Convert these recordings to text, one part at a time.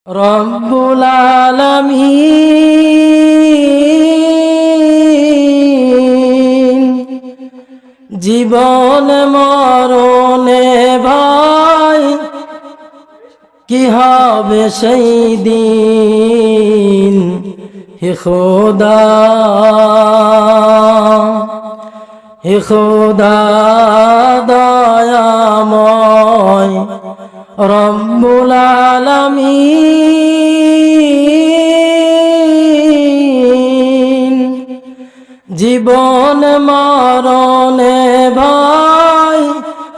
রব্বুল আলামিন জীবন মরণে ভাই কি হবে সেই দিন, হে খোদা হে খোদা দয়াময় রব্বুল আলামিন জীবন মরণে ভাই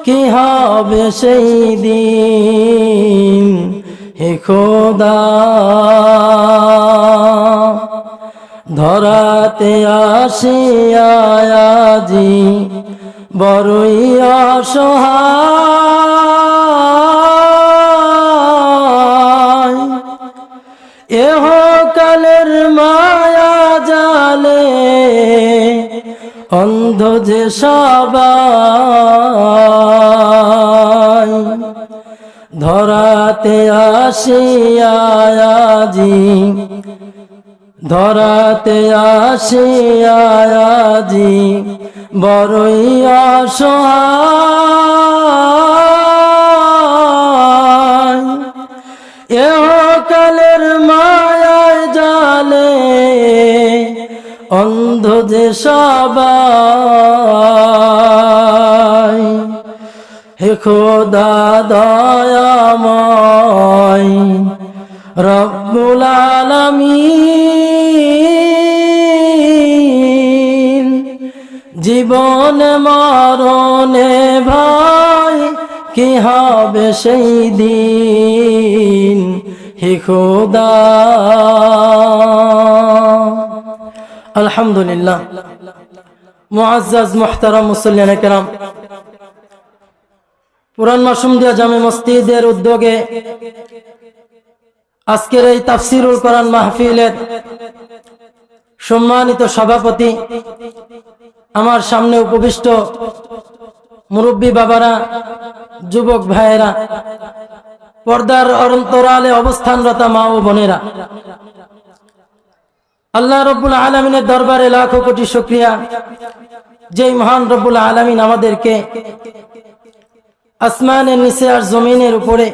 কি হবে সেই দিন, হে খোদা ধরাতে আসিয়া আজি বড়ই অসহায়, এহ কালের মায়া জালে অন্ধ যে সবাই, ধরাতে আসিয়া আজি ধরাতে আসিয়া আজি বড়ই অসহায়, এহ কালের মায়ায় জালে অন্ধ যে সবাই, হে খোদা দয়াময় রব্বুল আলামিন জীবন মরণে ভাই কি হবে সেই দিন, হে খোদা। আলহামদুলিল্লাহ। মুআজ্জাজ মুহতারাম মুসল্লিয়ান কিরাম, পুরান মাসুমদিয়া জামে মসজিদের উদ্যোগে আজকের এই তাফসিরুল কোরআন মাহফিলের সম্মানিত সভাপতি, আমার সামনে উপবিষ্ট মুরব্বী বাবারা, যুবক ভাইয়েরা, পর্দার অন্তরালে অবস্থানরত মা ও বোনেরা, আল্লাহ রব্বুল আলামিনের দরবারে লাখো কোটি শুকরিয়া, যেই মহান রব্বুল আলামিন আমাদেরকে আসমানের নিচে আর জমিনের উপরে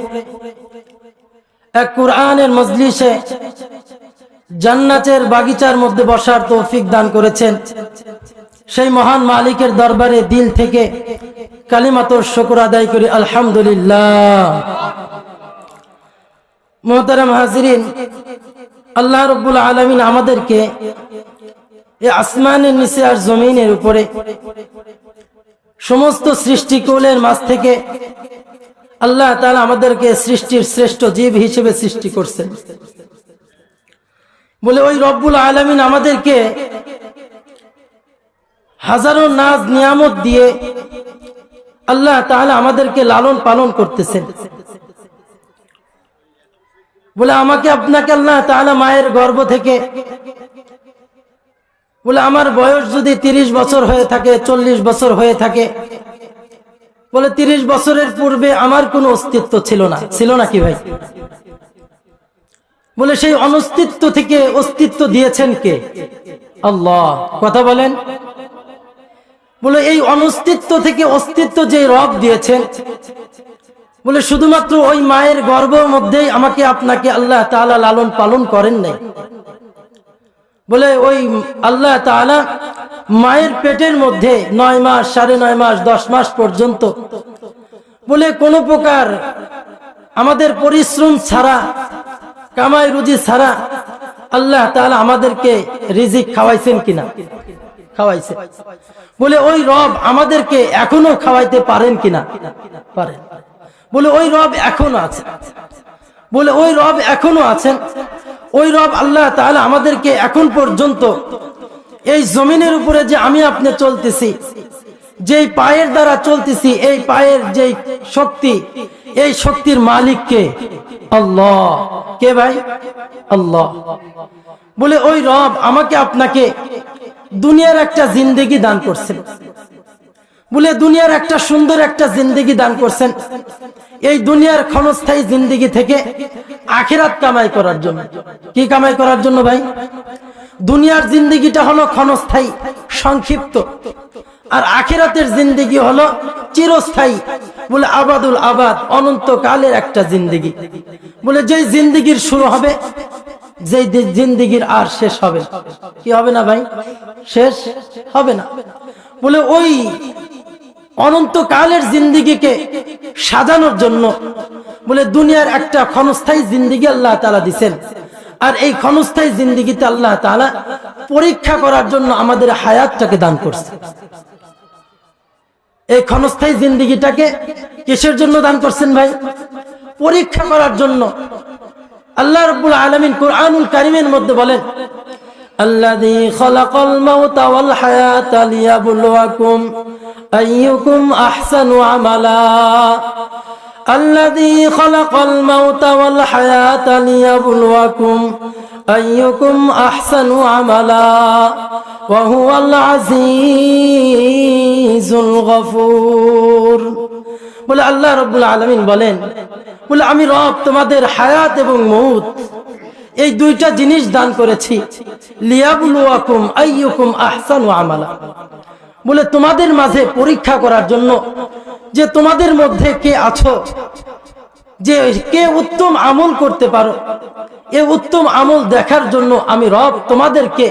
এক কুরআনের মজলিসে জান্নাতের বাগিচার মধ্যে বসার তৌফিক দান করেছেন। সেই মহান মালিকের দরবারে দিল থেকে কালিমাতুর শুকর আদায় করি আলহামদুলিল্লাহ। মুহতারাম হাজিরিন, আল্লাহ রাব্বুল আলামিন আমাদেরকে এই আসমানের নিচে আর জমিনের উপরে সমস্ত সৃষ্টিকুলের মাঝ থেকে আল্লাহ তাআলা আমাদেরকে সৃষ্টির শ্রেষ্ঠ জীব হিসেবে সৃষ্টি করছেন বলে ওই রব্বুল আলামিন আমাদেরকে হাজারো নাজ নিয়ামত দিয়ে আল্লাহ তাআলা আমাদেরকে লালন পালন করতেছেন। বলে আমাকে আপনাকে আল্লাহ তাআলা মায়ের গর্ভ থেকে, বলে আমার বয়স যদি 30 বছর হয়ে থাকে, 40 বছর হয়ে থাকে, বলে 30 বছরের পূর্বে আমার কোনো অস্তিত্ব ছিল না। ছিল না কি ভাই? বলে সেই অনস্তিত্ব থেকে অস্তিত্ব দিয়েছেন কে? আল্লাহ। কথা বলেন। বলে এই অনস্তিত্ব থেকে অস্তিত্ব যে রব দিয়েছেন, বলে শুধুমাত্র ওই মায়ের গর্ভের মধ্যেই আমাকে আপনাকে আল্লাহ তাআলা লালন পালন করেন নাই। বলে ওই আল্লাহ তাআলা মায়ের পেটের মধ্যে 9 মাস, 9.5 মাস, 10 মাস পর্যন্ত বলে কোনো প্রকার আমাদের পরিশ্রম ছাড়া, কামাই রুজি ছাড়া আল্লাহ তাআলা আমাদেরকে রিজিক খাওয়াইছেন কিনা? খাওয়াইছে। বলে ওই রব আমাদেরকে এখনো খাওয়াইতে পারেন কিনা? পারেন। বলে ওই রব এখনো আছে। বলে ওই রব এখনো আছেন। ওই রব আল্লাহ তাআলা আমাদেরকে এখন পর্যন্ত এই জমিনের উপরে যে আমি আপনি চলতেছি, যেই পায়ের দ্বারা চলতেছি, এই পায়ের যেই শক্তি, এই শক্তির মালিক কে? আল্লাহ। কে ভাই? আল্লাহ। বলে ওই রব আমাকে আপনাকে দুনিয়ার একটা জিন্দেগি দান করছেন। বলে দুনিয়ার একটা সুন্দর একটা জিন্দেগি দান করছেন। এই দুনিয়ার ক্ষণস্থায়ী জিন্দেগি থেকে আখিরাত কামাই করার জন্য। কি কামাই করার জন্য ভাই? দুনিয়ার জিন্দেগিটা হলো ক্ষণস্থায়ী, সংক্ষিপ্ত, আর আখিরাতের জিন্দেগি হলো চিরস্থায়ী, বলে আবাদুল আবাদ, অনন্তকালের একটা জিন্দেগি। বলে যেই জিন্দেগির শুরু হবে, যেই জিন্দেগির আর শেষ হবে। কি হবে না ভাই? শেষ হবে না। বলে ওই অনন্তকালের জিন্দেগিকে সাজানোর জন্য বলে দুনিয়ার একটা ক্ষণস্থায়ী জিন্দেগি আল্লাহ তাআলা দিবেন। আর এই ক্ষণস্থায়ী জিন্দেগিতে আল্লাহ তাআলা পরীক্ষা করার জন্য আমাদের হায়াতটাকে দান করছে। এই ক্ষণস্থায়ী জিন্দেগিটাকে কিসের জন্য দান করছেন ভাই? পরীক্ষা করার জন্য। আল্লাহ রাব্বুল আলামিন কুরআনুল কারীমের মধ্যে বলেন, আল্লাযী খালাকাল মাউতা ওয়াল হায়াতা লিয়াবলুয়াকুম আইয়ুকুম আহসানু আমালা। আল্লাযী খালাকাল মাউতা ওয়াল হায়াতা লিয়াবলুয়াকুম আইয়ুকুম আহসানু আমালা ওয়া হুয়াল আজিজুল গফুর। বলে আল্লাহ রাব্বুল আলামিন বলেন, বলে আমি রব তোমাদের হায়াত এবং মউত এই দুইটা জিনিস দান করেছি, লিয়াবলুয়াকুম আইয়ুকুম আহসানু আমালা, বলে তোমাদের মাঝে পরীক্ষা করার জন্য যে তোমাদের মধ্যে কে আছো, যে কে উত্তম আমল করতে পারো, এই উত্তম আমল দেখার জন্য আমি রব তোমাদেরকে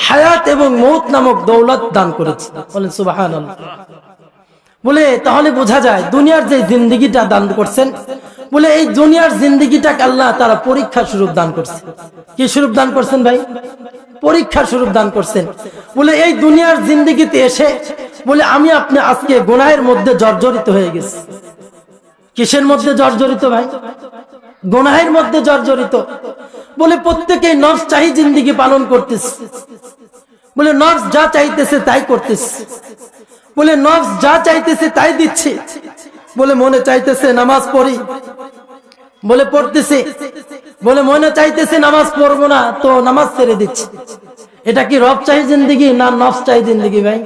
হায়াত এবং মউত নামক দৌলত দান করেছি। বলেন সুবহানাল্লাহ। বলে তাহলে বোঝা যায় দুনিয়ার যে জিন্দেগিটা দান করছেন, বলে এই দুনিয়ার জিন্দেগিটাকে আল্লাহ তাআলা পরীক্ষা স্বরূপ দান করছে। কি স্বরূপ দান করছেন ভাই? পরীক্ষা স্বরূপ দান করছেন। বলে এই দুনিয়ার জিন্দেগিতে এসে বলে আমি আপনি আজকে গুনাহের মধ্যে জর্জরিত হয়ে গেছি। কিসের মধ্যে জর্জরিত ভাই? গুনাহের মধ্যে জর্জরিত। বলে প্রত্যেকেই নফস চাহি জিন্দেগি পালন করতেছে। বলে নফস যা চাইতেছে তাই করতেছে। বলে নফস যা চাইতেছে তাই দিচ্ছে। বলে মনে চাইতেছে নামাজ পড়ি, বলে পড়তেছে। বলে মনে চাইতেছে নামাজ পড়বো না, তো নামাজ ছেড়ে দিচ্ছে। এটা কি রব চাহি জিন্দেগি না নফস চাহি জিন্দেগি ভাই?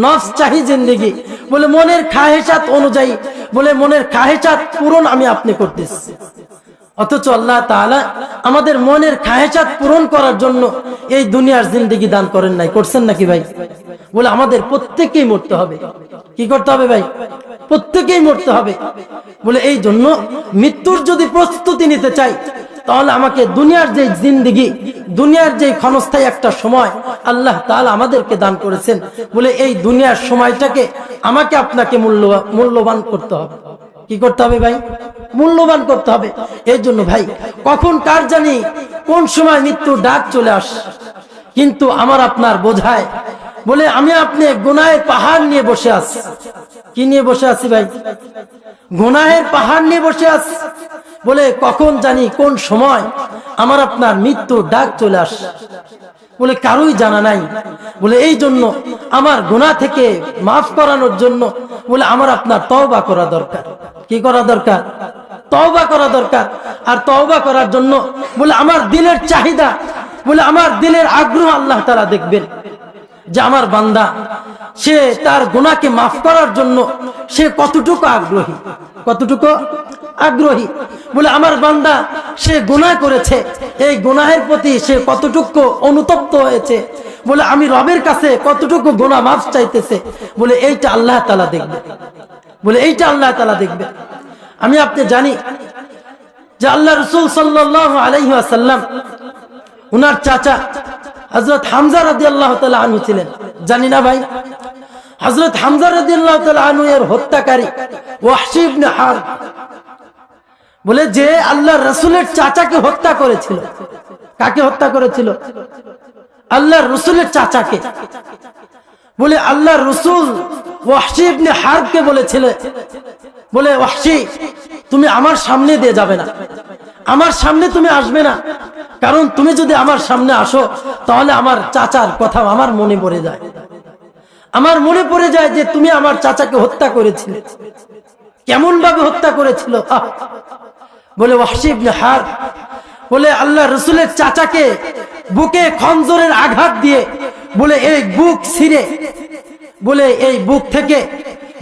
নফস চাহি জিন্দেগি। বলে মনের খাহেসাত অনুযায়ী, বলে মনের খাহেসাত পূরণ আমি আপনি করতেছি। অথচ আল্লাহ তাআলা আমাদের মনের খাহেসাত পূরণ করার জন্য এই দুনিয়ার জিন্দেগি দান করেন নাই, করছেন নাকি ভাই? বলে আমাদের প্রত্যেককেই মরতে হবে। কি করতে হবে ভাই? প্রত্যেকেই মরতে হবে। বলে এই জন্য মৃত্যুর যদি প্রস্তুতি নিতে চাই, তাহলে আমাকে দুনিয়ার যে জিন্দেগি, দুনিয়ার যে ক্ষণস্থায়ী একটা সময় আল্লাহ তাআলা আমাদেরকে দান করেছেন, বলে এই দুনিয়ার সময়টাকে আমাকে আপনাকে মূল্যবান করতে হবে। কি করতে হবে ভাই? মূল্যবান করতে হবে। এই জন্য ভাই কখন কার জানি কোন সময় মৃত্যুর ডাক চলে আসে, কিন্তু আমার আপনার বোঝায়। বলে আমি আপনি গুনাহের পাহাড় নিয়ে বসে আছি। কি নিয়ে বসে আছি ভাই? গুনাহের পাহাড় নিয়ে বসে আছি। বলে কখন জানি কোন সময় আমার আপনার মৃত্যুর ডাক চলে আসে, বলে কারোই জানা নাই। বলে এই জন্য আমার গুনাহ থেকে মাফ করানোর জন্য বলে আমার আপনার তওবা করা দরকার। কি করা দরকার? তওবা করা দরকার। আর তওবা করার জন্য বলে আমার দিলের চাহিদা, বলে আমার দিলের আগ্রহ আল্লাহ তাআলা দেখবেন যে আমার বান্দা সে তার গুনাহকে মাফ করার জন্য সে কতটুকু আগ্রহী, কতটুকু আগ্রহী। বলে আমার বান্দা সে গুনাহ করেছে, এই গুনাহের প্রতি সে কতটুকু অনুতপ্ত হয়েছে, বলে আমি রবের কাছে কতটুকু গুনাহ মাফ চাইতেছে, বলে এইটা আল্লাহ তাআলা দেখবে। বলে এইটা আল্লাহ তাআলা দেখবে। আমি আপনি জানি যে আল্লাহ রাসূল সাল্লাল্লাহু আলাইহি ওয়াসাল্লাম উনার চাচা হযরত হামজা রাদিয়াল্লাহু তাআলা আনহু ছিলেন। জানি না ভাই? হযরত হামজা রাদিয়াল্লাহু তাআলা আনহু এর হত্যাকারী ওয়াহশী ইবনে হারব, বলে যে আল্লাহর রাসূলের চাচাকে হত্যা করেছিল। কাকে হত্যা করেছিল? আল্লাহর রাসূলের চাচাকে। বলে আল্লাহর রাসূল ওয়াহশী ইবনে হারবকে বলেছিল, বলে ওয়াহশী তুমি আমার সামনে দিয়ে যাবে না, আমার সামনে তুমি আসবে না, কারণ তুমি যদি আমার সামনে আসো তাহলে আমার চাচার কথা আমার মনে পড়ে যায়। আমার মনে পড়ে যায় যে তুমি আমার চাচাকে হত্যা করেছিলে। কেমন ভাবে হত্যা করেছিল? বলে ওয়াহশী ইবনে হারব বলে আল্লাহ রাসূলের চাচাকে বুকে খঞ্জরের আঘাত দিয়ে বলে এই বুক ছিঁড়ে, বলে এই বুক থেকে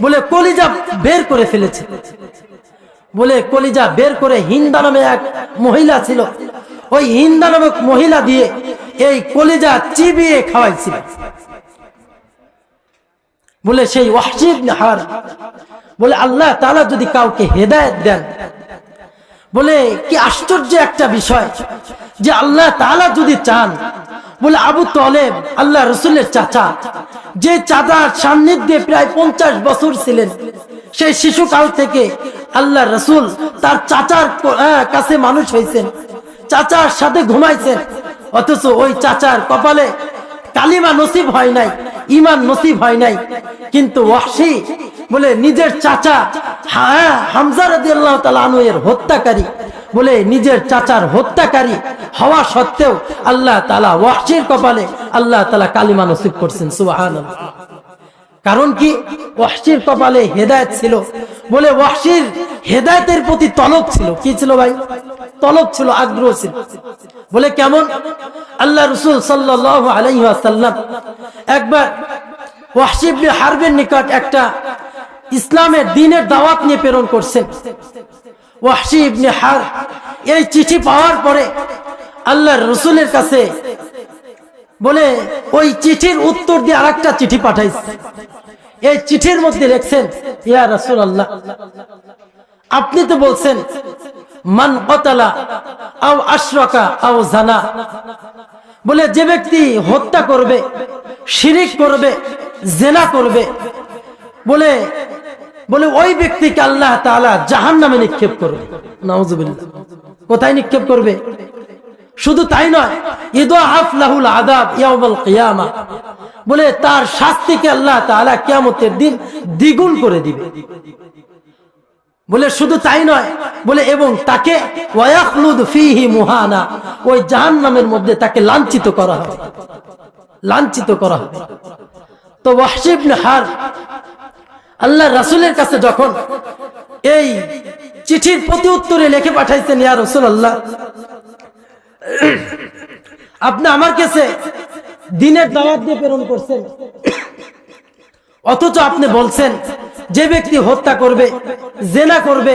বলে কলিজা বের করে ফেলেছে। বলে কলিজা বের করে হিন্দা নামে এক মহিলা ছিল, ওই হিন্দা নামক মহিলা দিয়ে এই কলিজা চিবিয়ে খাওয়াইছিল। বলে সেই ওয়াহশী ইবনে হারব বলে আল্লাহ তাআলা যদি কাউকে হেদায়েত দেন, বলে কি আশ্চর্য একটা বিষয় যে আল্লাহ তাআলা যদি চান, বলে আবু তালেব আল্লাহ রাসূলের চাচা, যে চাচার সান্নিধ্যে প্রায় 50 বছর ছিলেন, সেই শিশুকাল থেকে আল্লাহ রাসূল তার চাচার কাছে মানুষ হয়েছেন, চাচার সাথে ঘুমাইছেন, অথচ ওই চাচার কপালে কালিমা নসিব হয় নাই, ঈমান নসিব হয় নাই। কিন্তু ওয়াহশী বলে নিজের চাচা হামজা রাদিয়াল্লাহু তাআলা আনহু এর হত্যাকারী, বলে নিজের চাচার হত্যাকারী হওয়া সত্ত্বেও আল্লাহ তাআলা ওয়াহশীর কপালে আল্লাহ তাআলা কালিমা নসিব করছেন। সুবহানাল্লাহ। কারণ কি? ওয়াহশীর কপালে হেদায়েত ছিল, বলে ওয়াহশীর হেদায়েতের প্রতি তলব ছিল। কি ছিল ভাই? তলব ছিল, আগ্রহ ছিল। বলে কেমন? আল্লাহ রাসূল সাল্লাল্লাহু আলাইহি ওয়াসাল্লাম একবার ওয়াহশী ইবনে হারবের নিকট একটা ইসলামের দ্বীনের দাওয়াত নিয়ে প্রেরণ করছেন। ওয়াহশী ইবনে হারব এই চিঠি পাওয়ার পরে আল্লাহর রাসূলের কাছে বলে ওই চিঠির উত্তর দিয়ে আরেকটা চিঠি পাঠাইছে। এই চিঠির মধ্যে লিখছেন, ইয়া রাসূলুল্লাহ, আপনি তো বলছেন মান কতালা আও আশরাকা আও জানা, বলে যে ব্যক্তি হত্যা করবে, শিরিক করবে, জিনা করবে, বলে বলে ওই ব্যক্তিকে আল্লাহ তাআলা জাহান্নামে নিক্ষেপ করবে। নাউযুবিল্লাহ। কোথায় নিক্ষেপ করবে? শুধু তাই নয়, ইদআফ লাহুল আযাব ইয়াউমাল কিয়ামা, বলে তার শাস্তিকে আল্লাহ তাআলা কিয়ামতের দিন দ্বিগুণ করে দিবে। বলে শুধু তাই নয়, বলে এবং তাকে ওয়ায়াখলুদ ফীহি মুহানা, ওই জাহান্নামের মধ্যে তাকে লাঞ্ছিত করা হবে, লাঞ্ছিত করা হবে। তো ওয়াহশী ইবনে হারব আল্লাহ রাসূলের কাছে যখন এই চিঠির প্রতি উত্তরে লিখে পাঠাইছেন, ইয়া রাসূলুল্লাহ, আপনি আমার কাছে দ্বীনের দাওয়াত দিয়ে প্রেরণ করছেন, অথচ আপনি বলছেন যে ব্যক্তি হত্যা করবে, জিনা করবে,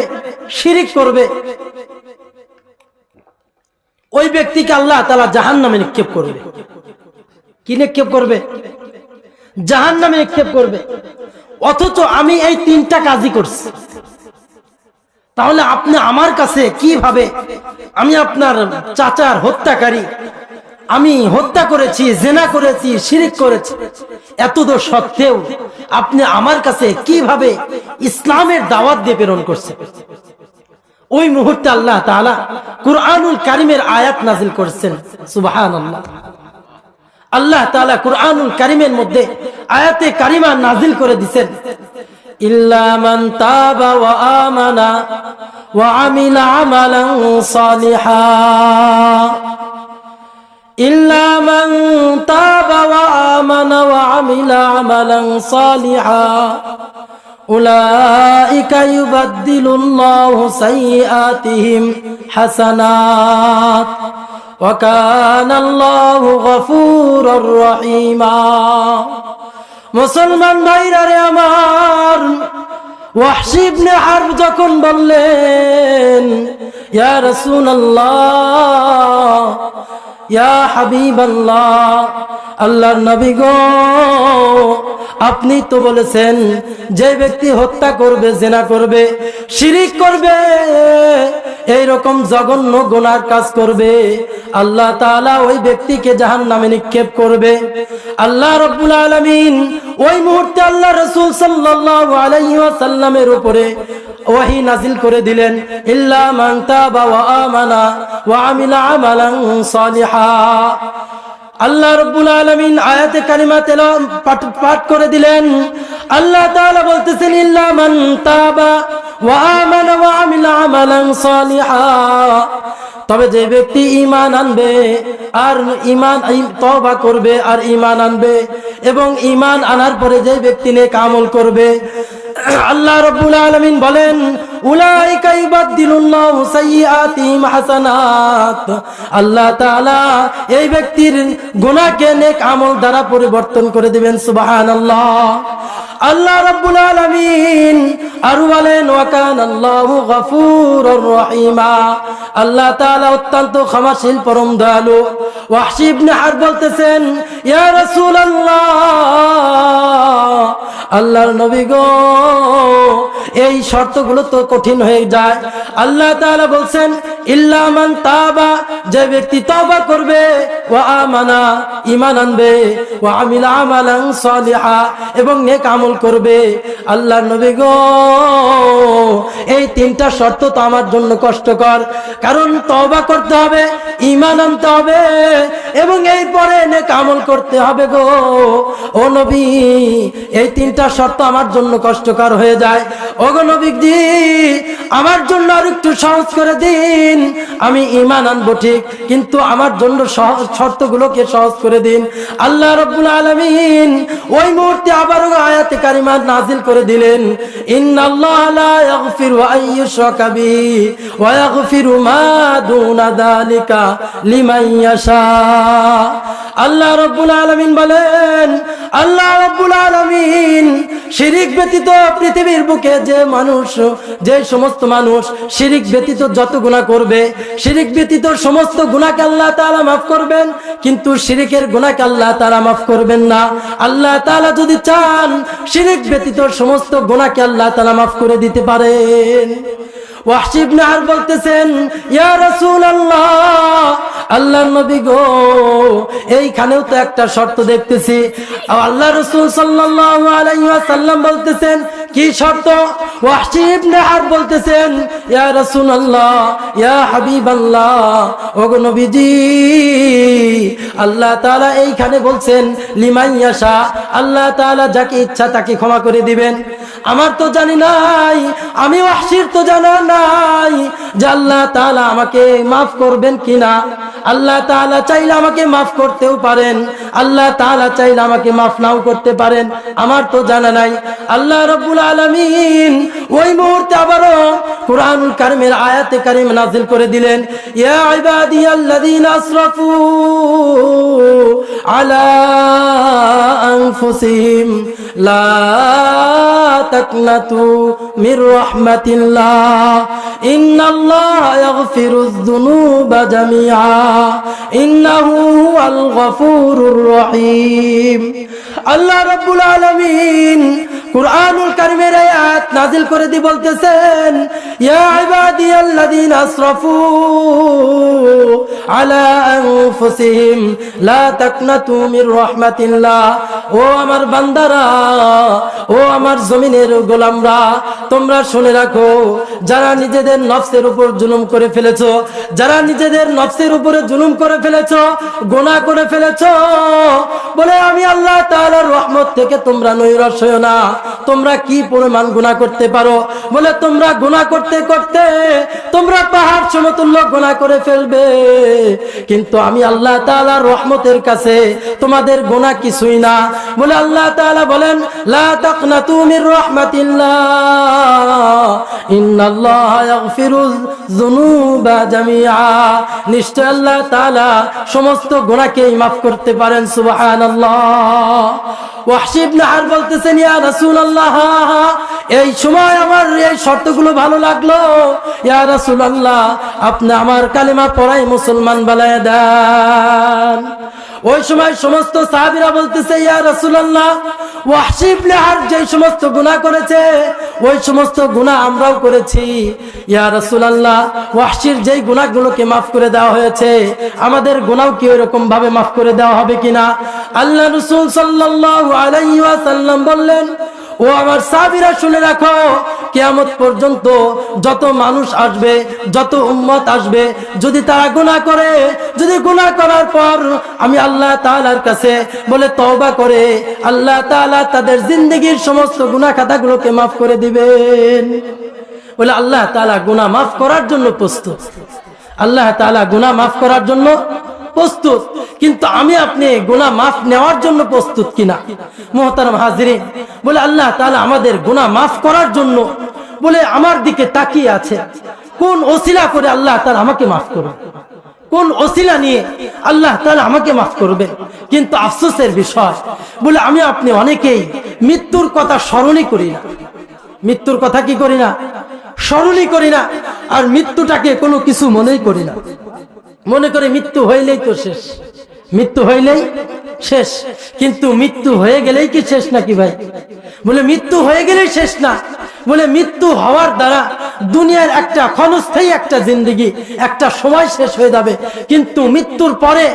শিরিক করবে, ওই ব্যক্তিকে আল্লাহ তাআলা জাহান্নামে নিক্ষেপ করবে। কি নিক্ষেপ করবে? জাহান্নামে নিক্ষেপ করবে। অথচ আমি এই 3টা কাজই করছি। তাহলে আপনি আমার কাছে কিভাবে, আমি আপনার চাচার হত্যাকারী, আমি হত্যা করেছি, জিনা করেছি, শিরিক করেছি, এতদূর সত্ত্বেও আপনি আমার কাছে কিভাবে ইসলামের দাওয়াত দিয়ে প্রেরণ করছেন? ওই মুহূর্তে আল্লাহ তাআলা কুরআনুল কারীমের আয়াত নাযিল করেছেন। সুবহানাল্লাহ। আল্লাহ তাআলা কুরআনুল কারীমের মধ্যে আয়াতে কারিমা নাযিল করে দিয়েছেন, ইল্লা মান তাবা ওয়া আমানা ওয়া আমিলা আমালান সালিহা, ইল্লা মান তাবা ওয়া আমানা ওয়া আমিলা আমালান সালিহা উলাইকা ইউবাদদিলুল্লাহু সাইয়্যাতিহিম হাসানাত ওয়া কানাল্লাহু গফুরুর রহিমা। মুসলমান ভাইরা রে আমার, ওয়াহশী ইবনে হারব যখন বললেন, ইয়া রাসূলুল্লাহ, ইয়া হাবিবাল্লাহ, আল্লাহর নবী গো, আপনি তো বলেছেন যে ব্যক্তি হত্যা করবে, জিনা করবে, শিরিক করবে, এইরকম জঘন্য গুনার কাজ করবে, আল্লাহ তাআলা ওই ব্যক্তিকে জাহান্নামে নিক্ষেপ করবে। আল্লাহ রাব্বুল আলামিন ওই মুহূর্তে আল্লাহ রাসূল সাল্লাল্লাহু আলাইহি ওয়াসাল্লামের উপরে ওহী নাযিল করে দিলেন, ইল্লা মান তাবা ওয়া আমানা ওয়া আমিলা আমালান সালিহা। আল্লাহ রাব্বুল আলামিন আয়াতে কারিমা পাঠ করে দিলেন। আল্লাহ তাআলা বলতেছেন, ইল্লা মান তাবা ওয়া আমানা ওয়া আমিলা আমালান সালিহা, তবে যে ব্যক্তি ঈমান আনবে আর তওবা করবে আর ঈমান আনবে, এবং ঈমান আনার পরে যে ব্যক্তি নেক আমল করবে, আল্লাহ রাব্বুল আলামিন বলেন উলাইকা ইবাদদিলুল্লাহু সাইয়্যাতিহিম হাসানাত। আল্লাহ তাআলা এই ব্যক্তির গুনাহকে নেক আমল দ্বারা পরিবর্তন করে দিবেন। সুবহানাল্লাহ। আল্লাহ রাব্বুল আলামিন আর বলেন ওয়া কানাল্লাহু গফুরুর রহিমা। আল্লাহ তাআলা অত্যন্ত ক্ষমাশীল পরম দয়ালু। ওয়াহশী ইবনে হারব বলতেছেন ইয়া রাসূলুল্লাহ, আল্লাহর নবী গো, এই শর্তগুলো তো কঠিন হয়ে যায়। আল্লাহ তাআলা বলছেন ইল্লা মান তাবা, যে ব্যক্তি তওবা করবে, ওয়া আমানা, ঈমান আনবে, ওয়া আমিলা আমালান সালিহা, এবং নেক আমল করবে। আল্লাহর নবী গো, এই তিনটা শর্ত তো আমার জন্য কষ্টকর, কারণ তওবা করতে হবে, ঈমান আনতে হবে, এবং এরপরে নেক আমল করতে হবে গো। ও নবী, এই তিনটা শর্ত আমার জন্য কষ্টকর হয়ে যায়। ওগো নবীজি, আমার জন্য আর একটু সহজ করে দিন। আমি ঈমান আনবো ঠিক, কিন্তু আমার জন্য শর্তগুলোকে সহজ করে দিন। আল্লাহ রাব্বুল আলামিন ওই মুহূর্তে আবারও আয়াতে কারিমা নাযিল করে দিলেন ইন্নাল্লাহা লা ইয়াগফিরু আন ইউশরাকা বিহি ওয়া ইয়াগফিরু মা দুনা যালিকা লিমান ইয়াশা। আল্লাহ রাব্বুল আলামিন বলেন, আল্লাহ রাব্বুল আলামিন শিরিক ব্যতীত পৃথিবীর বুকে যে সমস্ত মানুষ শিরিক ব্যতীত যত গুনাহ করবে, শিরিক ব্যতীত সমস্ত গুনাহকে আল্লাহ তাআলা মাফ করবেন, কিন্তু শিরিকের গুনাহকে আল্লাহ তাআলা মাফ করবেন না। আল্লাহ তাআলা যদি চান, শিরিক ব্যতীত সমস্ত গুনাহকে আল্লাহ তাআলা মাফ করে দিতে পারেন। ওয়াহশী ইবনে হারব বলতেছেন ইয়া রাসূলুল্লাহ, আল্লাহর নবী গো, এইখানেও তো একটা শর্ত দেখতেছি। আল্লাহ রাসূল সাল্লাল্লাহু আলাইহি ওয়াসাল্লাম বলতেছেন কি শর্ত? ওয়াহশী ইবনে হারব বলতেছেন ইয়া রাসূলুল্লাহ, ইয়া হাবিবাল্লাহ, ওগো নবীজি, আল্লাহ তাআলা এইখানে বলছেন লিমান ইয়াশা, আল্লাহ তাআলা যাকে ইচ্ছা তাকে ক্ষমা করে দিবেন। আমার তো জানি নাই, আমি ওয়াহশীর তো জানা নাই যে আল্লাহ তাআলা আমাকে মাফ করবেন কিনা। আল্লাহ তাআলা চাইলে আমাকে মাফ করতেও পারেন, আল্লাহ তাআলা চাইলে আমাকে মাফ নাও করতে পারেন, আমার তো জানা নাই। আল্লাহ রাব্বুল আলামিন ওই মুহূর্তে আবারও কুরআনুল কারীমের আয়াতে কারীম নাযিল করে দিলেন ইয়া ইবাদিয়াল্লাযীনা আসরাফু আলা আনফুসিহিম লা তাকনাতু মির রাহমাতিল্লাহ ইন্নাল্লাহা ইয়াগফিরুয যুনুবা জামিআ ইন্নাহু হুয়াল গফুরুর রহিম। আল্লাহ রাব্বুল আলামিন কুরআনুল কারীমের আয়াত নাযিল করে দিয়ে বলতেছেন ইয়া ইবাদিয়াল্লাযীনা আসরাফু আলা আনফুসিহিম লা তাকনাতু মির রাহমাতিল্লাহ। ও আমার বান্দারা, ও আমার জমিনের গোলামরা, তোমরা শুনে রাখো, যারা নিজেদের নফসের উপর জুলুম করে ফেলেছো, যারা নিজেদের নফসের উপরে জুলুম করে ফেলেছো, গুনাহ করে ফেলেছো, বলে আমি আল্লাহ তাআলার রহমত থেকে তোমরা নৈরাশ হয়ো না। তোমরা কি পরিমাণ গুনাহ করতে পারো? বলে তোমরা গুনাহ করতে করতে তোমরা পাহাড় সমতুল্য গুনাহ করে ফেলবে, কিন্তু আমি আল্লাহ তাআলার রহমতের কাছে তোমাদের গুনাহ কিছুই না। বলে আল্লাহ তাআলা বলেন লা তাকনাতু মির রাহমাতিল্লাহ ইন্নাল্লাহা ইয়াগফিরুয যুনুবা জামিআ। নিশ্চয় আল্লাহ তাআলা সমস্ত গুনাহকেই মাফ করতে পারেন। সুবহানাল্লাহ। ওয়াহশী ইবনে হারব বলতেছেন ইয়া রাসূলুল্লাহ, এই সময় আমার এই শর্তগুলো ভালো লাগলো, ইয়া রাসূলুল্লাহ, আপনি আমার কালেমা পড়াই মুসলমান বানায় দেন। ওই সময় সমস্ত সাহাবীরা বলতেছে ইয়া রাসূলুল্লাহ, ওয়াহশী ইবনে হারব যে সমস্ত গুনাহ করেছে ওই সমস্ত গুনাহ আমরাও করেছি। ইয়া রাসূলুল্লাহ, ওয়াহশীর যেই গুনাহগুলোকে মাফ করে দেওয়া হয়েছে আমাদের গুনাহও কি এরকম ভাবে মাফ করে দেওয়া হবে কিনা? আল্লাহ রাসূল সাল্লাল্লাহু আলাইহি ওয়াসাল্লাম বললেন ও আমার সাহাবীরা শুনে রাখো, কিয়ামত পর্যন্ত যত মানুষ আসবে, যত উম্মত আসবে, যদি তারা গুনাহ করে, যদি গুনাহ করার পর আমি আল্লাহ তাআলার কাছে বলে তওবা করে, আল্লাহ তাআলা তাদের জিন্দেগীর সমস্ত গুনাহ খাতাগুলোকে মাফ করে দিবেন। বলে আল্লাহ তাআলা গুনাহ মাফ করার জন্য প্রস্তুত, আল্লাহ তাআলা গুনাহ মাফ করার জন্য প্রস্তুত। কিন্তু আমি আপনি গুনাহ মাফ নেওয়ার জন্য প্রস্তুত কিনা। মুহতারাম হাজিরিন, বলে আল্লাহ তাআলা আমাদের গুনাহ মাফ করার জন্য বলে আমার দিকে তাকিয়ে আছে। কোন ওসিলা করে আল্লাহ তাআলা আমাকে মাফ করবে, কোন ওসিলা নিয়ে আল্লাহ তাআলা আমাকে মাফ করবেন। কিন্তু আফসোসের বিষয় বলে আমি আপনি অনেকেই মৃত্যুর কথা স্মরণই করি না। মৃত্যুর কথা কি করি না? স্মরণই করি না। আর মৃত্যুটাকে কোনো কিছু মনেই করি না। মনে করে মৃত্যু হইলেই তো শেষ, মৃত্যু হইলেই শেষ। কিন্তু মৃত্যু হয়ে গেলেই কি শেষ নাকি ভাই? বলে মৃত্যু হয়ে গেলেই শেষ না। বলে মৃত্যু হওয়ার দ্বারা দুনিয়ার একটা ক্ষণস্থায়ী একটা জিন্দেগি একটা সময় শেষ হয়ে যাবে, কিন্তু মৃত্যুর পরে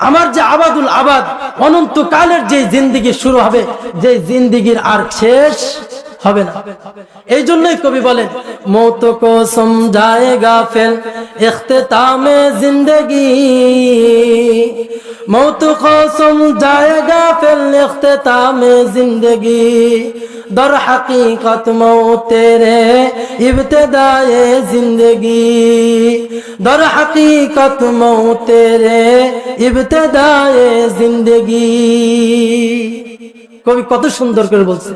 আমার যে আবাদুল আবাদ অনন্তকালের যে জিন্দেগি শুরু হবে, যে জিন্দেগির আর শেষ হবে না। এই জন্যই কবি বলেন মौत को समझाएगा फिर इख्तितामे जिंदगी, मौत को समझाएगा फिर इख्तितामे जिंदगी, दर हकीकत मौत तेरे इब्तिदाए जिंदगी, दर हकीकत मौत तेरे इब्तिदाए जिंदगी। কবি কত সুন্দর করে বলছে।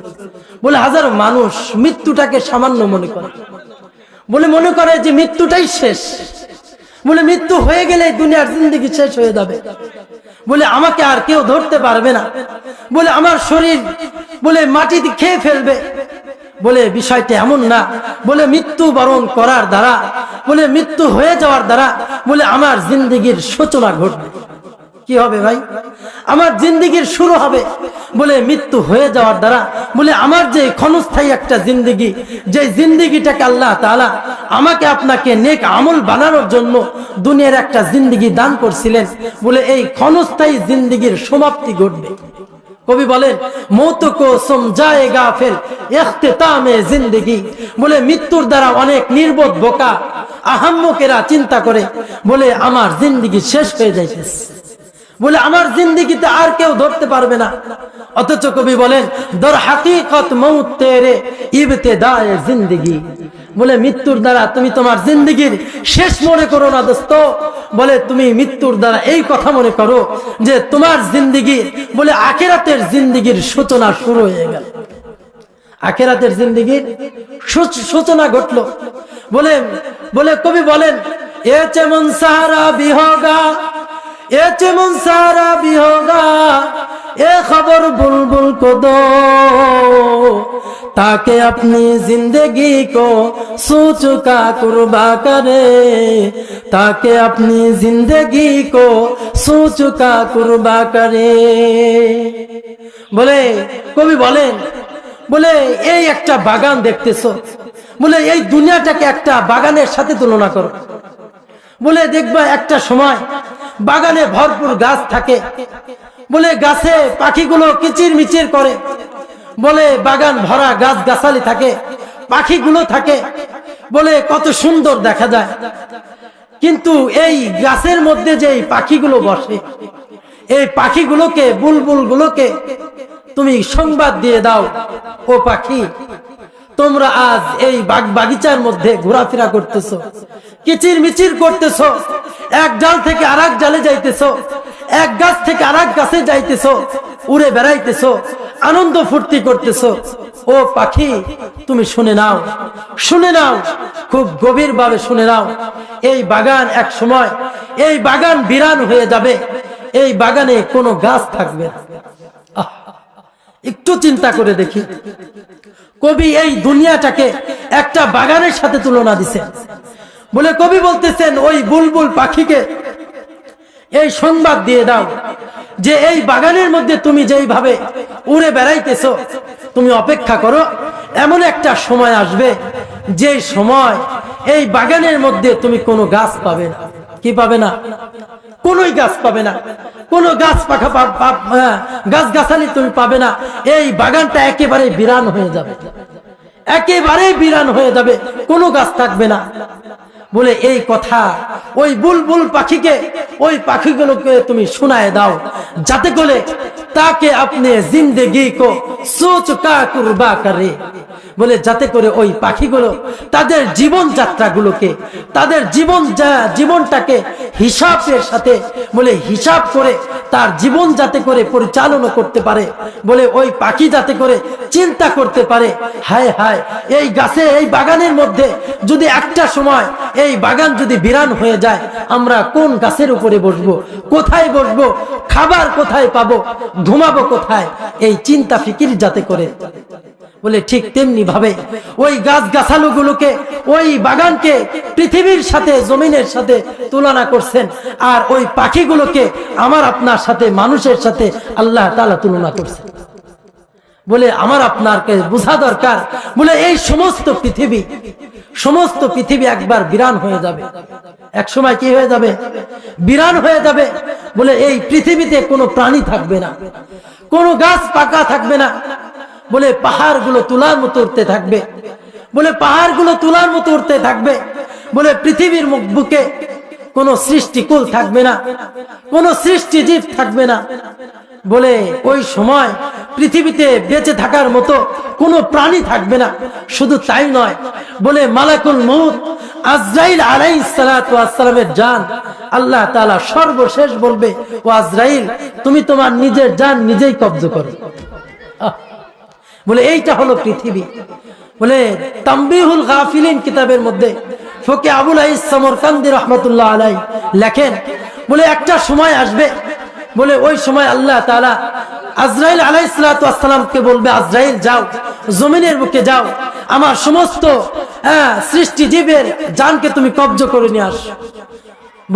বলে হাজারো মানুষ মৃত্যুটাকে সামান্য মনে করে, বলে মনে করে যে মৃত্যুটাই শেষ। বলে মৃত্যু হয়ে গেলে দুনিয়ার জিন্দেগি শেষ হয়ে যাবে। বলে আমাকে আর কেউ ধরতে পারবে না। বলে আমার শরীর বলে মাটিতে খেয়ে ফেলবে। বলে বিষয়টা এমন না। বলে মৃত্যু বরণ করার দ্বারা বলে মৃত্যু হয়ে যাওয়ার দ্বারা বলে আমার জিন্দেগির সূচনা ঘটবে। কি হবে ভাই? আমার জিন্দেগির শুরু হবে বলে মৃত্যু হয়ে যাওয়ার দ্বারা। বলে আমার যে ক্ষণস্থায়ী একটা জিন্দেগি, যে জিন্দেগিটাকে আল্লাহ তাআলা আমাকে আপনাকে নেক আমল বানানোর জন্য দুনিয়ার একটা জিন্দেগি দান করছিলেন, বলে এই ক্ষণস্থায়ী জিন্দেগির সমাপ্তি ঘটবে। কবি বলেন মौत को समझाएगा फिर इख्तितामे जिंदगी, বলে মৃত্যুর দ্বারা অনেক নির্বোধ বোকা আহাম্মকেরা চিন্তা করে বলে আমার জিন্দেগি শেষ হয়ে যাইতেছে, বলে আমার জিন্দেগিতে আর কেউ ধরতে পারবে না। অথচ কবি বলেন দর হাকিকত মৌত তেরে ইবতিদায়ে জিন্দেগি, বলে মৃত্যুর দ্বারা তুমি তোমার জিন্দেগির শেষ মনে করো না দোস্ত। বলে তুমি মৃত্যুর দ্বারা এই কথা মনে করো যে তোমার জিন্দেগি বলে আখিরাতের জিন্দেগির সূচনা শুরু হয়ে গেল, আখিরাতের জিন্দেগির সূচনা ঘটলো। বলে বলে কবি বলেন এ চেমন সারা বিহগা, ए चमन सारा भी होगा, ए खबर बुलबुल को दो, ताकि अपनी जिंदगी को सोच का कुर्बा करे, ताकि अपनी जिंदगी को सोच का कुर्बा करे। बोले कवि बोलें बोले এই একটা বাগান দেখতেছো, বলে এই দুনিয়াটাকে একটা বাগানের সাথে তুলনা করো। বলে দেখবা একটা সময় বাগানে ভরপুর গাছ থাকে, বলে গাছে পাখিগুলো কিচির মিচির করে, বলে বাগান ভরা গাছ গাছালি থাকে, পাখিগুলো থাকে, বলে কত সুন্দর দেখা যায়। কিন্তু এই গাছের মধ্যে যে পাখিগুলো বসে, এই পাখিগুলোকে বুলবুলগুলোকে তুমি সংবাদ দিয়ে দাও, ও পাখি তোমরা আজ এই বাগিচার মধ্যে ঘোরাফেরা করতেছো, কিচির মিচির করতেছো, এক ডাল থেকে আরেক ডালে যাইতেছো, এক গাছ থেকে আরেক গাছে যাইতেছো, উড়ে বেড়াইতেছো, আনন্দ ফুর্তি করতেছো। ও পাখি তুমি শুনে নাও, শুনে নাও, খুব গভীর ভাবে শুনে নাও। এই বাগান এক সময় এই বাগান বিরান হয়ে যাবে, এই বাগানে কোনো গাছ থাকবে না। একটু চিন্তা করে দেখি, কবি এই দুনিয়াটাকে একটা বাগানের সাথে তুলনা দিছেন। বলে কবি বলতেছেন ওই বুলবুল পাখিকে এই সংবাদ দিয়ে দাও যে এই বাগানের মধ্যে তুমি যেইভাবে উড়ে বেড়াইতেছো, তুমি অপেক্ষা করো, এমন একটা সময় আসবে যে সময় এই বাগানের মধ্যে তুমি কোনো গাছ পাবে না। কি পাবে না? কোনোই গাছ পাবে না, কোনো গাছ পাখা গাছ গাছালি তুমি পাবে না। এই বাগানটা একেবারে বিরান হয়ে যাবে, একেবারে বিরান হয়ে যাবে, কোনো গাছ থাকবে না। বলে এই কথা ওই বুলবুল পাখিকে, ওই পাখিগুলোকে তুমি শোনায় দাও, যাতে করে তাকে আপনি জিंदगी को सोच का कुर्बा करे। বলে যাতে করে ওই পাখিগুলো তাদের জীবন যাত্রাগুলোকে, তাদের জীবনটাকে হিসাবের সাথে বলে হিসাব করে তার জীবন যাতে করে পরিচালনা করতে পারে, বলে ওই পাখি যাতে করে চিন্তা করতে পারে, হায় হায় এই গাছে, এই বাগানের মধ্যে যদি একটা সময় এই বাগান যদি বিরান হয়ে যায়, আমরা কোন গাছের উপরে বসবো, কোথায় বসবো, খাবার কোথায় পাবো, ঘুমাবো কোথায়, এই চিন্তা ফিকির যাতে করে। বলে ঠিক তেমনি ভাবে ওই গাছ গাছালুগুলোকে, ওই বাগানকে পৃথিবীর সাথে, জমিনের সাথে তুলনা করছেন, আর ওই পাখিগুলোকে আমার আপনার সাথে, মানুষের সাথে আল্লাহ তাআলা তুলনা করছেন। বলে আমার আপনারকে বোঝা দরকার, বলে এই সমস্ত পৃথিবী একবার বিরান হয়ে যাবে, এক সময় কি হয়ে যাবে, বিরান হয়ে যাবে। বলে এই পৃথিবীতে কোনো প্রাণী থাকবে না, কোনো গাছ পাকা থাকবে না। বলে পাহাড়গুলো তুলার মতো উঠতে থাকবে, বলে পাহাড়গুলো তুলার মতো উঠতে থাকবে। বলে পৃথিবীর বুকে কোনো সৃষ্টিকুল থাকবে না, কোনো সৃষ্টিজীব থাকবে না। বলে ওই সময় পৃথিবীতে বেঁচে থাকার মতো কোনো প্রাণী থাকবে না। শুধু তাই নয়, বলে মালাকুল মউত আজরাইল আলাইহিস সালাতু ওয়াস সালামের জান আল্লাহ তাআলা সর্বশেষ বলবে, ও আজরাইল তুমি তোমার নিজের জান নিজেই কব্জ করো। বলে এইটা হলো পৃথিবী। বলে তামবিহুল গাফিলিন কিতাবের মধ্যে ফকি আবুল আইস সমরকান্দি রাহমাতুল্লাহ আলাইহি লেখেন, বলে একটা সময় আসবে, বলে ওই সময় আল্লাহ তাআলা আজরাইল আলাইহিস সালাতু ওয়াস সালামকে বলবে, আজরাইল যাও, জমিনের বুকে যাও, আমার সমস্ত সৃষ্টি জীবের জানকে তুমি কব্জ করে নিয়ে আস।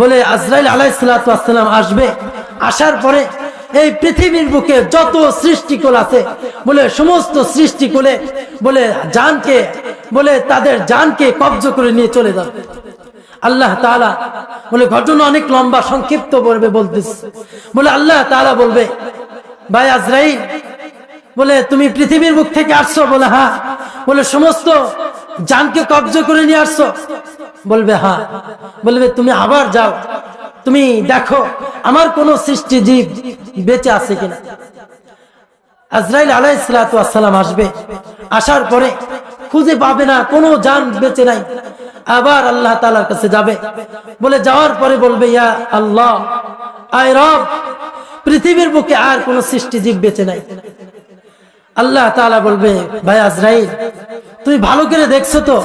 বলে আজরাইল আলাইহিস সালাতু ওয়াস সালাম আসবে, আসার পরে এই পৃথিবীর বুকে যত সৃষ্টিকুল আছে, বলে সমস্ত সৃষ্টিকুলে বলে জানকে, বলে তাদের জানকে কব্জ করে নিয়ে চলে যাবে। আল্লাহ তাআলা বলে ঘটনা অনেক লম্বা, সংক্ষিপ্ত করবে বলতেছে। বলে আল্লাহ তাআলা বলবে, ভাই আজরাইল, বলে তুমি পৃথিবীর বুক থেকে আসছো? বলে হ্যাঁ। বলে সমস্ত জানকে কব্জ করে নিয়ে আসছো? বলবে হ্যাঁ। বলবে তুমি আবার যাও, তুমি দেখো আমার কোন সৃষ্টি জীব বেঁচে আছে কিনা। আজরাইল আলাইহিস সালাতু ওয়াস সালাম আসবে, আসার পরে খুঁজে পাবে না, কোনো জান বেঁচে নাই। আবার আল্লাহ তাআলার কাছে যাবে, বলে যাওয়ার পরে বলবে, ইয়া আল্লাহ, আয় রব, পৃথিবীর বুকে আর কোন সৃষ্টি জীব বেঁচে নাই। আল্লাহ তাআলা বলবে, ভাই আজরাইল, তুই ভালো করে দেখছো তো?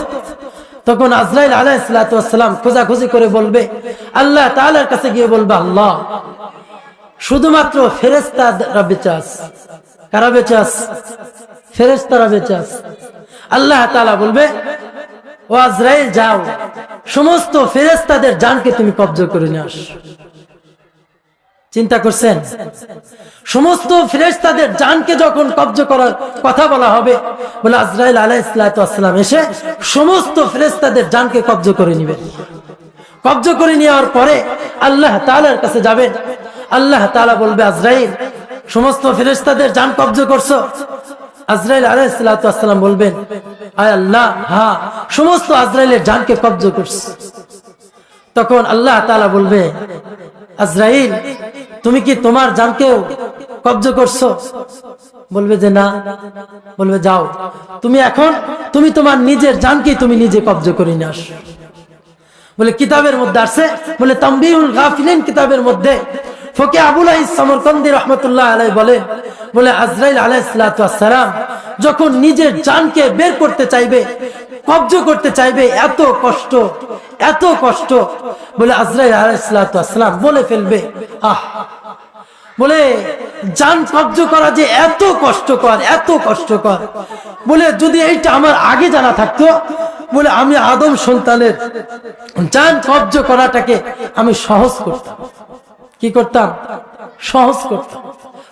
তখন আজরাইল আলাইহিস সালাতু ওয়াস সালাম খোঁজাখুঁজি করে বলবে, আল্লাহ তাআলার কাছে গিয়ে বলবে, আল্লাহ, শুধুমাত্র ফেরেশতারা বেঁচে আছে। কারা বেঁচে আছে? ফেরেশতারা বেঁচে আছে। আল্লাহ তাআলা বলবে, ও আজরাইল যাও, সমস্ত ফেরেশতাদের জানকে তুমি কব্জ করে নিয়ে আস। চিন্তা করছেন? সমস্ত ফেরেশতাদের জানকে যখন কব্জ করার কথা বলা হবে, বলে আজরাইল আলাইহিস সালাতু ওয়াস সালাম এসে সমস্ত ফেরেশতাদের জানকে কব্জ করে নেবে। কব্জ করে নেওয়ার পরে আল্লাহ তাআলার কাছে যাবেন। আল্লাহ তাআলা বলবে, আজরাইল, সমস্ত ফেরেশতাদের জান কব্জ করছো? আজরাইল আলাইহিস সালাতু ওয়াস সালাম বলবেন, আয় আল্লাহ, হ্যাঁ, সমস্ত আজরাইলের জানকে কব্জ করছে। তখন আল্লাহ তাআলা বলবে, আজরাইল, তুমি কি তোমার জানকেও কব্জ করছো? বলবে যে না। বলবে যাও, তুমি তোমার নিজের জানকে তুমি নিজে কব্জ করে নিয়ে আসো। বলে কিতাবের মধ্যে আছে, বলে তামবিহুল গাফিলিন কিতাবের মধ্যে ফকি আবুল আইস সমরকান্দি রাহমাতুল্লাহ আলাইহি বলেন, বলে আজরাইল আলাইহিস সালাতু ওয়াস সালাম যখন নিজের জানকে বের করতে চাইবে, কব্জ করতে চাইবে, এত কষ্ট, বলে আজরাইল আলাইহিস সালাতু ওয়াস সালাম বলে ফেলবে, আহ, বলে জান কব্জ করা যে এত কষ্টকর, বলে যদি এইটা আমার আগে জানা থাকতো, বলে আমি আদম সন্তানের জান কব্জ করাটাকে আমি সহজ করতাম। কি করতাম? সহজ করতাম।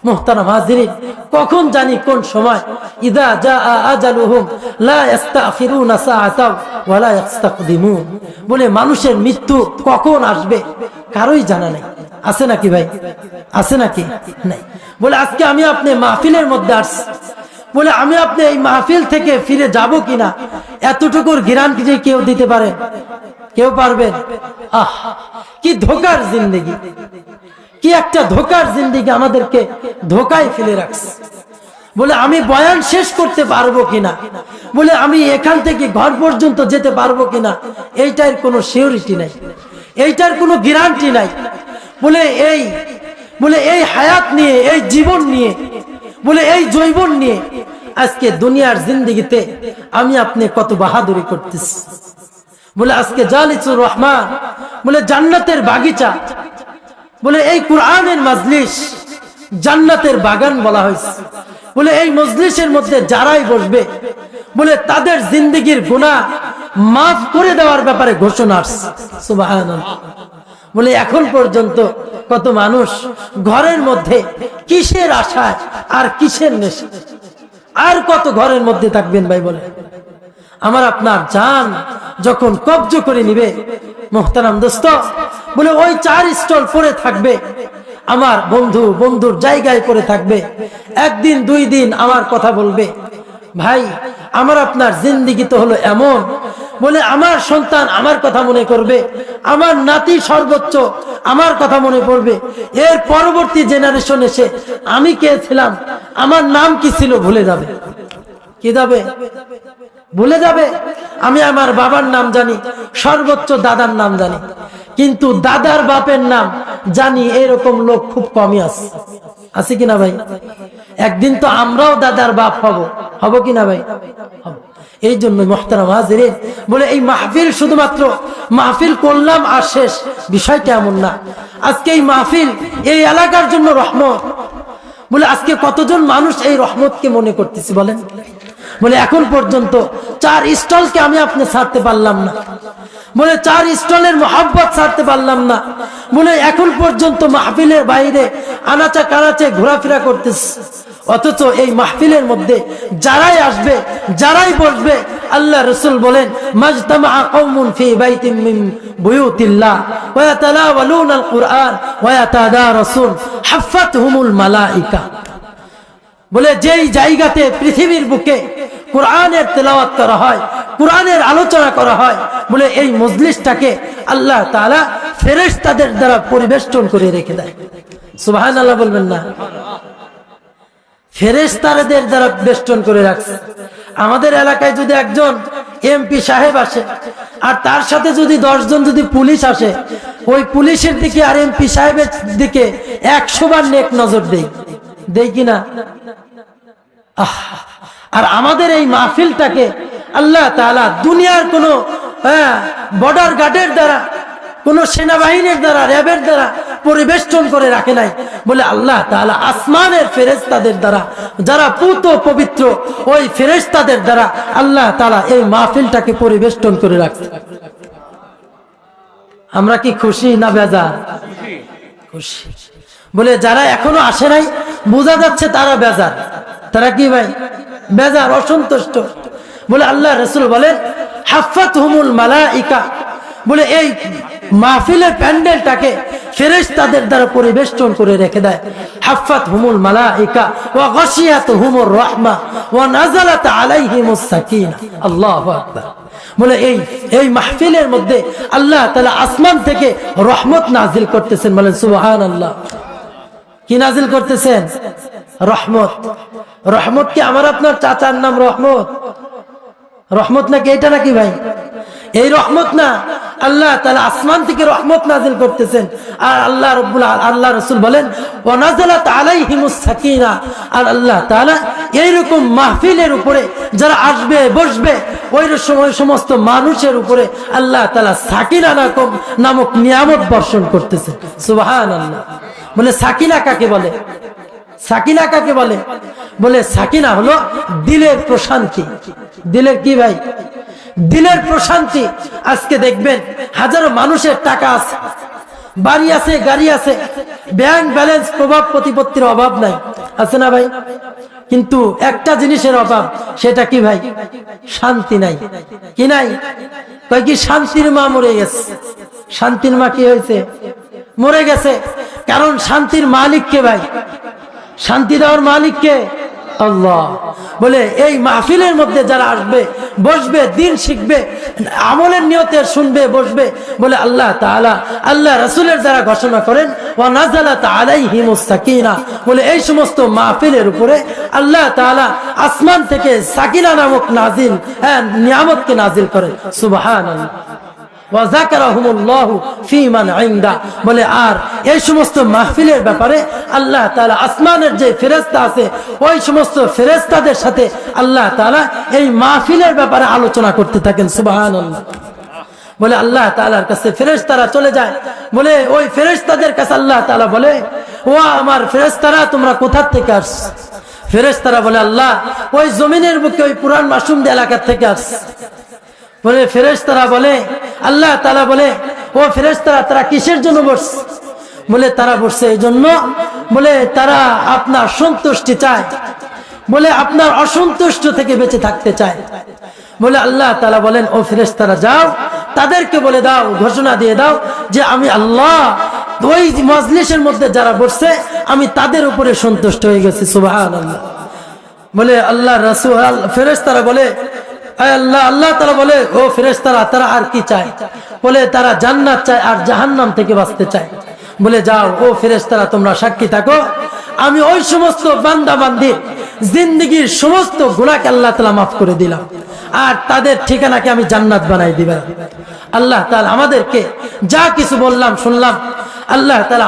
মুহতারাম হাজিরিন, কখন জানি কোন সময়, ইদা জাআ আজালুহুম লা ইস্তাখিরুনা সাআতাও ওয়া লা ইস্তাকদিমুন, বলে মানুষের মৃত্যু কখন আসবে কারোই জানা নেই। আছে নাকি ভাই? আছে নাকি? নাই। বলে আজকে আমি আপনি মাহফিলের মধ্যে আসছি, বলে আমি আপনি এই মাহফিল থেকে ফিরে যাব কিনা এতটুকুর গ্যারান্টি যে কেউ দিতে পারে? কেউ পারবেন? আহ, কি ধোকার জিন্দেগি, কি একটা ধোকার জিন্দেগি আমাদেরকে ধোকায় ফেলে রাখছে। বলে আমি বয়ান শেষ করতে পারবো কিনা, বলে আমি এখান থেকে ঘর পর্যন্ত যেতে পারবো কিনা, এইটার কোনো সিউরিটি নাই, এইটার কোনো গ্যারান্টি নাই। বলে এই হায়াত নিয়ে, এই জীবন নিয়ে, বলে এই যৌবন নিয়ে আজকে দুনিয়ার জিন্দেগিতে আমি আপনি কত বাহাদুরি করতেছি। বলে আজকে জালিসুর রহমান, বলে জান্নাতের বাগিচা, বলে এই কুরআনের মাজলিস জান্নাতের বাগান বলা হয়েছে। বলে এই মজলিসের মধ্যে যারাই বসবে, বলে তাদের জিন্দেগির গুনাহ মাফ করে দেওয়ার ব্যাপারে ঘোষণা আসছে। সুবহানাল্লাহ। বলে এখন পর্যন্ত কত মানুষ ঘরের মধ্যে কিসের আশায় আর কিসের নেশা, আর কত ঘরের মধ্যে থাকবেন ভাই? বলে আমার আপনার জান যখন কব্জ করে নিবে মুহতারাম দোস্ত, বলে ওই 4 স্টল পরে থাকবে, আমার বন্ধুর জায়গায় পরে থাকবে, একদিন 2 দিন আমার কথা বলবে। ভাই আমার আপনার জিন্দেগি তো হলো এমন, বলে আমার সন্তান আমার কথা মনে করবে, আমার নাতি সর্বোচ্চ আমার কথা মনে পড়বে, এর পরবর্তী জেনারেশন এসে আমি কে ছিলাম, আমার নাম কি ছিল ভুলে যাবে। কি যাবে? ভুলে যাবে। আমি আমার বাবার নাম জানি, সর্বোচ্চ দাদার নাম জানি, কিন্তু দাদার বাপের নাম জানি এরকম লোক খুব কমই আছে। আছে কিনা ভাই? একদিন তো আমরাও দাদার বাপ হব কিনা ভাই? হব। এই জন্য মুহতারাম হাজিরিন, বলে এই মাহফিল শুধুমাত্র মাহফিল করলাম আর শেষ, বিষয়টা এমন না। আজকে এই মাহফিল এই এলাকার জন্য রহমত। বলে আজকে কতজন মানুষ এই রহমতকে মনে করতেছি বলেন? বলে এখন পর্যন্ত 4 স্টলকে আমি আপনি ছাড়তে পারলাম না, বলে 4 স্টলের মোহাব্বত ছাড়তে পারলাম না। বলে এখন পর্যন্ত মাহফিলের বাইরে আনাচা কানাচে ঘোরাফেরা করতেছে, অথচ এই মাহফিলের মধ্যে যারাই আসবে, যারাই বসবে, আল্লাহ রাসূল বলেন মাজতামা কওমুন ফি বাইতিন মিন বুয়ুতিল্লাহ ওয়া ইয়াতালাওয়ালুনাল কুরআন ওয়া ইয়াতাদারাসুন হাফাতহুমুল মালায়েকা। বলে যেই জায়গাতে পৃথিবীর বুকে কোরআনের তেলাওয়াত করা হয়, কোরআনের আলোচনা করা হয়, বলে এই মজলিসটাকে আল্লাহ তাআলা ফেরেশতাদের দ্বারা পরিবেষ্টন করে রেখে দেয়। সুবহানাল্লাহ বলবেন না? ফেরেশতাদের দ্বারা বেষ্টন করে রাখছে। আমাদের এলাকায় যদি একজন এমপি সাহেব আসে আর তার সাথে যদি 10 জন যদি পুলিশ আসে, ওই পুলিশের দিকে আর এমপি সাহেবের দিকে 100 বার নেক নজর দেই কিনা? আর আমাদের এই মাহফিলটাকে আল্লাহ তাআলা দুনিয়ার কোন বর্ডার গার্ডের দ্বারা, কোন সেনাবাহিনীর দ্বারা, র্যাবের দ্বারা পরিবেষ্টন করে রাখে নাই। বলে আল্লাহ তাআলা আসমানের ফেরেশতাদের দ্বারা, যারা পুত পবিত্র, ওই ফেরেশতাদের দ্বারা আল্লাহ তাআলা এই মাহফিলটাকে পরিবেষ্টন করে রাখছে। আমরা কি খুশি না বেজার? খুশি। বলে যারা এখনো আসে নাই, বোঝা যাচ্ছে তারা বেজার। তারা কি ভাই? বেজার, অসন্তুষ্ট। বলে আল্লাহ রাসূল বলেন হাফাতহুমুল মালায়েকা, বলে এই মাহফিলের প্যান্ডেলটাকে ফেরেশতাদের দ্বারা পরিবেষ্টন করে রেখে দেয়। হাফাতহুমুল মালায়েকা ওয়া গাশিয়াতুহুমুর রাহমা ওয়া নাযালাত আলাইহিমুস সাকিনা। আল্লাহু আকবার। বলে এই মাহফিলের মধ্যে আল্লাহ তাআলা আসমান থেকে রহমত নাজিল করতেছেন। বলেন সুবহানাল্লাহ। কি নাজিল করতেছেন? রহমত। রহমত কি আমার আপনার চাচার নাম রহমত? রহমত নাকি এটা নাকি ভাই? এই রহমত না, আল্লাহ তাআলা আসমান থেকে রহমত নাজিল করতেছেন। আর আল্লাহ রাসূল বলেন ওয়া নাযালাত আলাইহিমুস সাকিনা। আর আল্লাহ তাআলা এইরকম মাহফিলের উপরে যারা আসবে বসবে, ওই সমস্ত মানুষের উপরে আল্লাহ তাআলা সাকিনা নামক নিয়ামত বর্ষণ করতেছেন। সুবহানাল্লাহ। বলে সাকিনা কাকে বলে? সাকিনা কাকে বলে? বলে সাকিনা হলো দিলের প্রশান্তি। দিলের কি ভাই? দিলের প্রশান্তি। আজকে দেখবেন হাজারো মানুষের টাকা আছে, বাড়ি আছে, গাড়ি আছে, ব্যাংক ব্যালেন্স, প্রভাব প্রতিপত্তির অভাব নাই, আছে না ভাই? কিন্তু একটা জিনিসের অভাব, সেটা কি ভাই? শান্তি নাই। কি নাই? কয় কি শান্তির মা মরে গেছে। শান্তির মা কি হয়েছে? মরে গেছে। কারণ শান্তির মালিক কে ভাই? শান্তি দেওয়ার মালিক কে? আল্লাহ বলে এই মাহফিলের মধ্যে যারা আসবে, বসবে, দিন শিখবে, আমলের নিয়তে শুনবে, বসবে, বলে আল্লাহ তাআলা, আল্লাহ রাসূলের দ্বারা ঘোষণা করেন ওয়া নাযালাত আলাইহিমুস সাকিনা, বলে এই সমস্ত মাহফিলের উপরে আল্লাহ তাআলা আসমান থেকে সাকিনা নামক নাজিল, নিয়ামতকে নাজিল করেন। সুবহানাল্লাহ। বলে আর এই সমস্ত মাহফিলের ব্যাপারে আল্লাহ তাআলা আসমানের যে ফেরেশতা আছে ওই সমস্ত ফেরেশতাদের সাথে আল্লাহ তাআলা এই মাহফিলের ব্যাপারে আলোচনা করতে থাকেন। সুবহানাল্লাহ। বলে আল্লাহ তাআলার কাছে ফেরেশতারা চলে যায়, বলে ওই ফেরেশতাদের কাছে আল্লাহ তাআলা বলে, ও আমার ফেরেশতারা তোমরা কোথা থেকে আসছো? ফেরেশতারা বলে আল্লাহ ওই জমিনের বুকে ওই পুরান মাসুম এলাকা থেকে আসছে। বলে ফেরেশতারা বলে, আল্লাহ তাআলা বলে, ও ফেরেশতারা তারা কিসের জন্য বসছে? বলে তারা বসছে এই জন্য, বলে তারা আপনার সন্তুষ্টি চায়, বলে আপনার অসন্তুষ্ট থেকে বেঁচে থাকতে চায়। বলে আল্লাহ তাআলা বলেন, ও ফেরেশতারা যাও তাদেরকে বলে দাও, ঘোষণা দিয়ে দাও যে আমি আল্লাহ ওই মজলিসের মধ্যে যারা বসছে আমি তাদের উপরে সন্তুষ্ট হয়ে গেছি। সুবহানাল্লাহ। বলে আল্লাহ রাসূল, ফেরেশতারা বলে আল্লাহ, আল্লাহ তাআলা বলে, ও ফেরেশতারা তারা আর কি চায়? বলে তারা জান্নাত চায় আর জাহান্নাম থেকে বাঁচতে চায়। বলে যাও ও ফেরেশতারা তোমরা সাক্ষী থাকো, আমি ওই সমস্ত বান্দা বান্দির জিন্দেগীর সমস্ত গুনাহকে আল্লাহ তাআলা মাফ করে দিলাম আর তাদের ঠিকানাকে আমি জান্নাত বানাই দিলাম। আল্লাহ তাআলা আমাদেরকে যা কিছু বললাম শুনলাম, আল্লাহ তাআলা